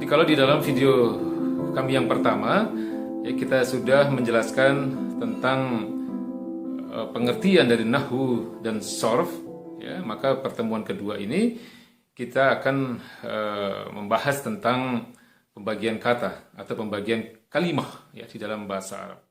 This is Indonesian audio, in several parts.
kalau di dalam video kami yang pertama, ya, kita sudah menjelaskan tentang pengertian dari nahwu dan sorf, ya, maka pertemuan kedua ini kita akan membahas tentang pembagian kata atau pembagian kalimah, ya, di dalam bahasa Arab.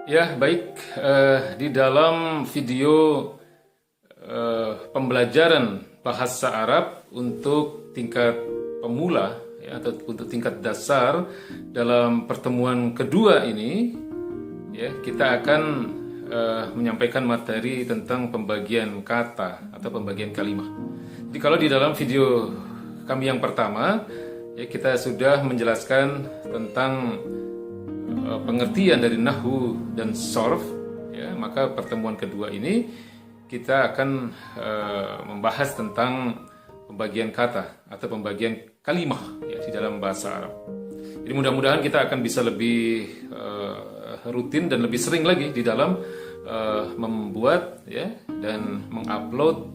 Ya, baik, di dalam video pembelajaran bahasa Arab untuk tingkat pemula, ya, atau untuk tingkat dasar, dalam pertemuan kedua ini, ya, kita akan menyampaikan materi tentang pembagian kata atau pembagian kalimah. Jadi kalau di dalam video kami yang pertama, ya, kita sudah menjelaskan tentang pengertian dari nahwu dan sorf, ya, maka pertemuan kedua ini kita akan membahas tentang pembagian kata atau pembagian kalimah, ya, di dalam bahasa Arab. Jadi mudah-mudahan kita akan bisa lebih rutin dan lebih sering lagi di dalam membuat, ya, dan mengupload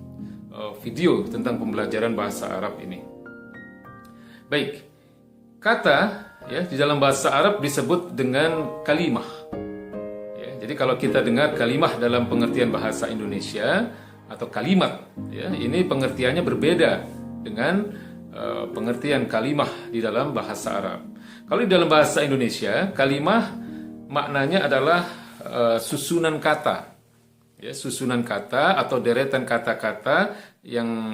video tentang pembelajaran bahasa Arab ini. Baik, kata, ya, di dalam bahasa Arab disebut dengan kalimah. Ya, jadi kalau kita dengar kalimah dalam pengertian bahasa Indonesia atau kalimat, ya, ini pengertiannya berbeda dengan pengertian kalimah di dalam bahasa Arab. Kalau di dalam bahasa Indonesia, kalimah maknanya adalah susunan kata, ya, susunan kata atau deretan kata-kata yang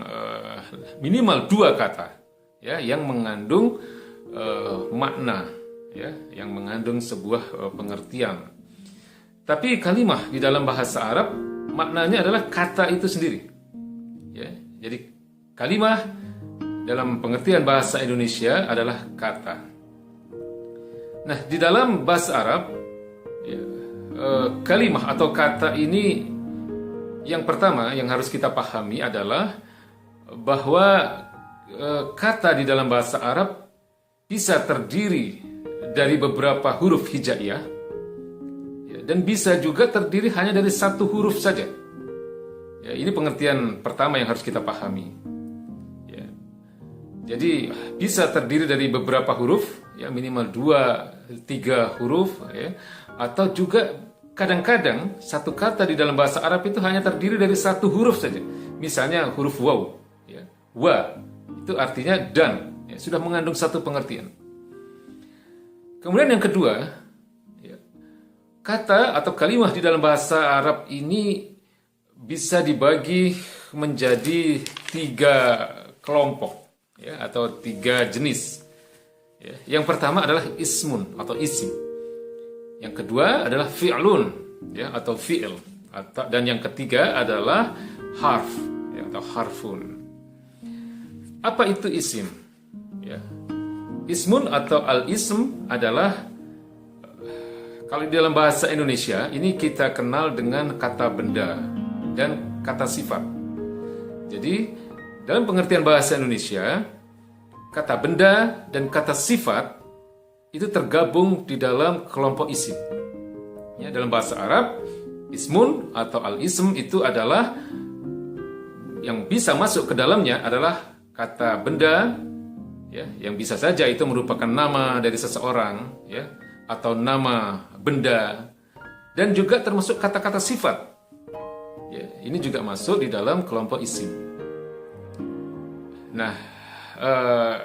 minimal dua kata, ya, yang mengandung makna, ya, yang mengandung sebuah pengertian. Tapi kalimah di dalam bahasa Arab maknanya adalah kata itu sendiri, ya. Jadi kalimah dalam pengertian bahasa Indonesia adalah kata. Nah, di dalam bahasa Arab, ya, kalimah atau kata ini, yang pertama yang harus kita pahami adalah bahwa kata di dalam bahasa Arab bisa terdiri dari beberapa huruf hijaiyah, ya, dan bisa juga terdiri hanya dari satu huruf saja. Ya, ini pengertian pertama yang harus kita pahami. Ya. Jadi bisa terdiri dari beberapa huruf, ya, minimal 2-3 huruf, ya, atau juga kadang-kadang satu kata di dalam bahasa Arab itu hanya terdiri dari satu huruf saja. Misalnya huruf waw, ya. Wa itu artinya dan, ya, sudah mengandung satu pengertian. Kemudian yang kedua, ya, kata atau kalimah di dalam bahasa Arab ini bisa dibagi menjadi 3 kelompok, ya, atau 3 jenis. Ya, yang pertama adalah ismun atau isim. Yang kedua adalah fi'lun, ya, atau fi'il. Dan yang ketiga adalah harf, ya, atau harfun. Apa itu isim? Ya. Ismun atau al-ism adalah, kalau di dalam bahasa Indonesia ini kita kenal dengan kata benda dan kata sifat. Jadi dalam pengertian bahasa Indonesia, kata benda dan kata sifat itu tergabung di dalam kelompok isim. Ya, dalam bahasa Arab, ismun atau al-ism itu adalah, yang bisa masuk ke dalamnya adalah kata benda, ya, yang bisa saja itu merupakan nama dari seseorang, ya, atau nama benda, dan juga termasuk kata-kata sifat. Ya, ini juga masuk di dalam kelompok isim. Nah,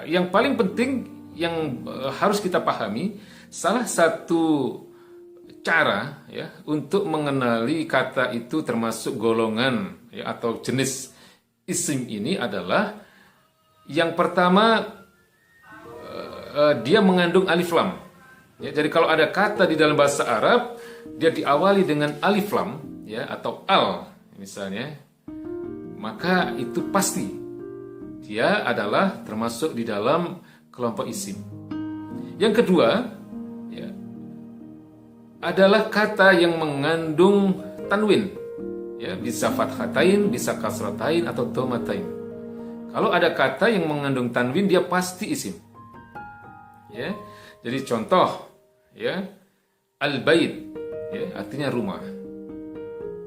yang paling penting yang harus kita pahami, salah satu cara, ya, untuk mengenali kata itu termasuk golongan, ya, atau jenis isim ini adalah, yang pertama, dia mengandung alif lam. Ya, jadi kalau ada kata di dalam bahasa Arab, dia diawali dengan alif lam, ya, atau al misalnya, maka itu pasti dia adalah termasuk di dalam kelompok isim. Yang kedua, ya, adalah kata yang mengandung tanwin, ya, bisa fathatain, bisa kasratain, atau dhammatain. Kalau ada kata yang mengandung tanwin, dia pasti isim. Ya, jadi contoh, ya, al-bait, ya, artinya rumah,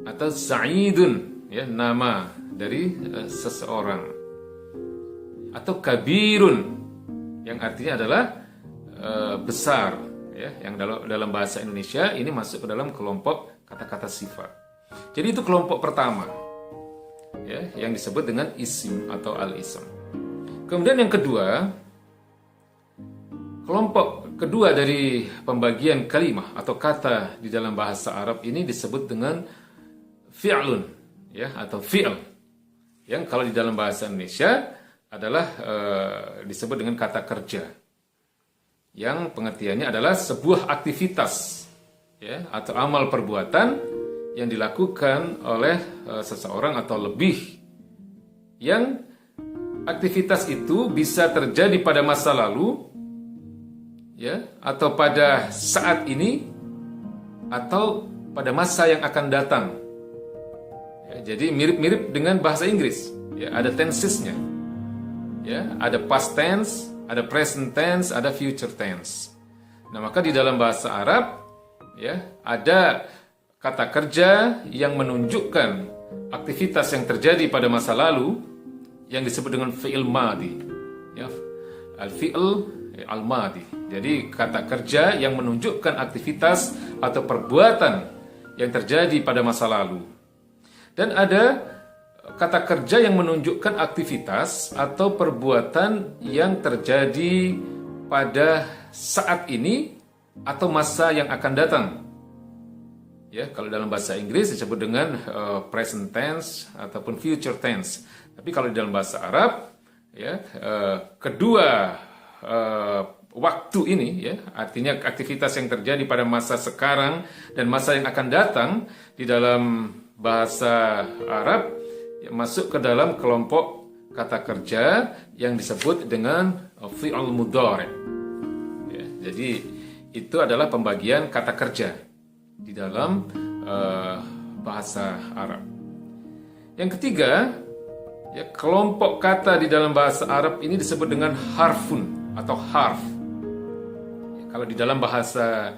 atau Sa'idun, ya, nama dari seseorang, atau kabirun yang artinya adalah besar, ya, yang dalam bahasa Indonesia ini masuk ke dalam kelompok kata-kata sifat. Jadi itu kelompok pertama, ya, yang disebut dengan isim atau al-ism. Kemudian yang kedua, kelompok kedua dari pembagian kalimah atau kata di dalam bahasa Arab ini disebut dengan fi'lun, ya, atau fi'l, yang kalau di dalam bahasa Indonesia adalah disebut dengan kata kerja, yang pengertiannya adalah sebuah aktivitas, ya, atau amal perbuatan yang dilakukan oleh seseorang atau lebih, yang aktivitas itu bisa terjadi pada masa lalu, ya, atau pada saat ini, atau pada masa yang akan datang. Ya, jadi mirip-mirip dengan bahasa Inggris, ya, ada tensesnya, ya, ada past tense, ada present tense, ada future tense. Nah, maka di dalam bahasa Arab, ya, ada kata kerja yang menunjukkan aktivitas yang terjadi pada masa lalu yang disebut dengan fi'il madi, ya, al-fi'il al-madi. Jadi kata kerja yang menunjukkan aktivitas atau perbuatan yang terjadi pada masa lalu. Dan ada kata kerja yang menunjukkan aktivitas atau perbuatan yang terjadi pada saat ini atau masa yang akan datang. Ya, kalau dalam bahasa Inggris disebut dengan present tense ataupun future tense. Tapi kalau di dalam bahasa Arab, ya, kedua waktu ini, ya, artinya aktivitas yang terjadi pada masa sekarang dan masa yang akan datang di dalam bahasa Arab, ya, masuk ke dalam kelompok kata kerja yang disebut dengan fi'il mudhari'. Ya, jadi itu adalah pembagian kata kerja di dalam bahasa Arab. Yang ketiga, ya, kelompok kata di dalam bahasa Arab ini disebut dengan harfun atau harf. Ya, kalau di dalam bahasa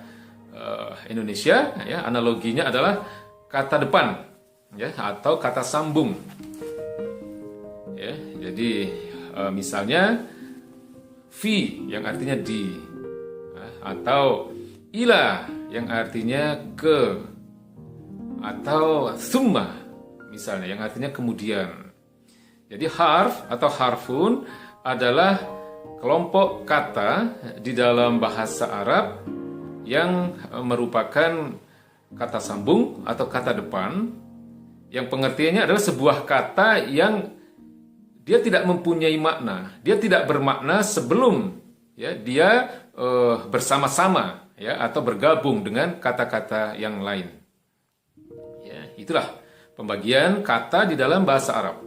Indonesia, ya, analoginya adalah kata depan, ya, atau kata sambung. Ya, jadi misalnya fi yang artinya di, atau ila yang artinya ke, atau summa misalnya yang artinya kemudian. Jadi harf atau harfun adalah kelompok kata di dalam bahasa Arab yang merupakan kata sambung atau kata depan, yang pengertiannya adalah sebuah kata yang dia tidak mempunyai makna, dia tidak bermakna sebelum, ya, dia bersama-sama, ya, atau bergabung dengan kata-kata yang lain. Ya, itulah pembagian kata di dalam bahasa Arab.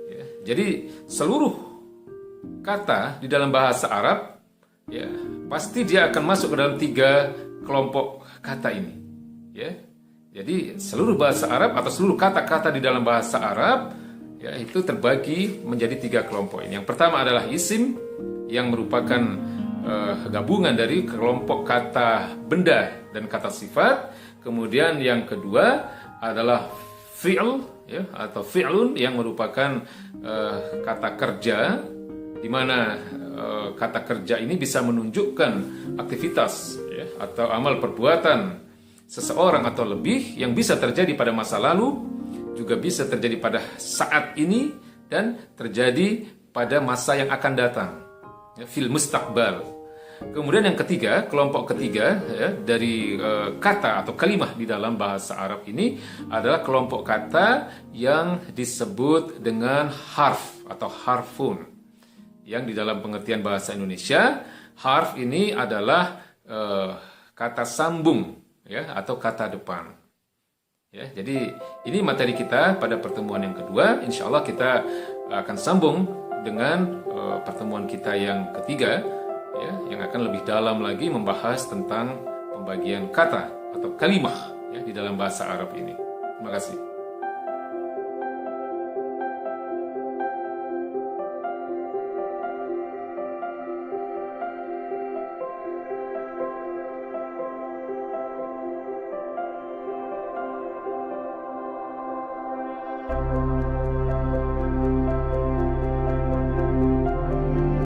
Ya, jadi seluruh kata di dalam bahasa Arab, ya, pasti dia akan masuk ke dalam 3 kelompok kata ini. Ya, jadi seluruh bahasa Arab atau seluruh kata-kata di dalam bahasa Arab, ya, itu terbagi menjadi 3 kelompok ini. Yang pertama adalah isim yang merupakan gabungan dari kelompok kata benda dan kata sifat. Kemudian yang kedua adalah fi'l, ya, atau fi'lun yang merupakan kata kerja, di mana kata kerja ini bisa menunjukkan aktivitas, ya, atau amal perbuatan seseorang atau lebih yang bisa terjadi pada masa lalu, juga bisa terjadi pada saat ini, dan terjadi pada masa yang akan datang, ya, fil mustaqbal. Kemudian yang ketiga, kelompok ketiga, ya, dari kata atau kalimah di dalam bahasa Arab ini adalah kelompok kata yang disebut dengan harf atau harfun, yang di dalam pengertian bahasa Indonesia harf ini adalah kata sambung, ya, atau kata depan. Ya, jadi ini materi kita pada pertemuan yang kedua. Insya Allah kita akan sambung dengan pertemuan kita yang ketiga, ya, yang akan lebih dalam lagi membahas tentang pembagian kata atau kalimah, ya, di dalam bahasa Arab ini. Terima kasih.